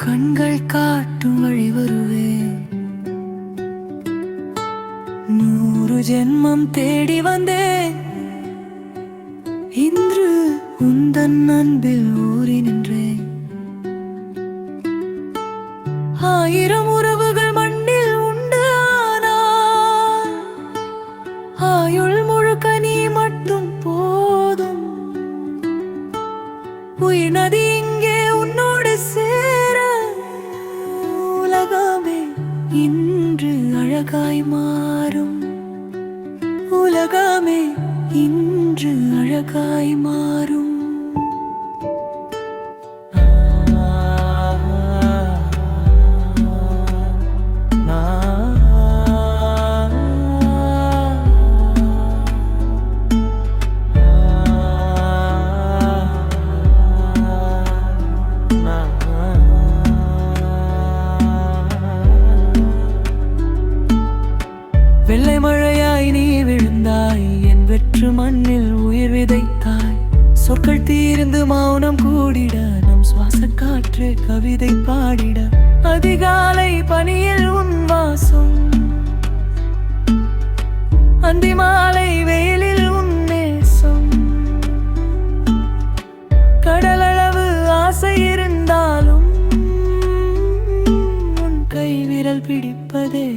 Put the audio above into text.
கண்கள் காட்டும் வழி வருவேன். 100 ஜென்மம் தேடி வந்தேன். இன்று உந்தன் அன்பில் ஊறி நின்றேன். 1000 உறவுகள் மண்ணில் உண்டு, ஆனால் ஆயுள் முழுக்க நீ மட்டும் போதும். உயிர் நதி இங்கே உன்னோடு சேர, உலகமே இன்று அழகாய் மாறும். உலகமே இன்று அழகாய் மாறும். வெள்ளை மழையாய் நீ விழுந்தாய், என் வெற்று மண்ணில் உயிர் விதைத்தாய். சொற்கள் தீர்ந்து மௌனம் கூடிட, நம் சுவாச காற்று கவிதை பாடிட. அதிகாலை பனியில் உன் வாசம், அந்தி மாலை வெயிலில் உன் நேசம். கடலளவு ஆசை இருந்தாலும் உன் கை விரல் பிடிப்பதே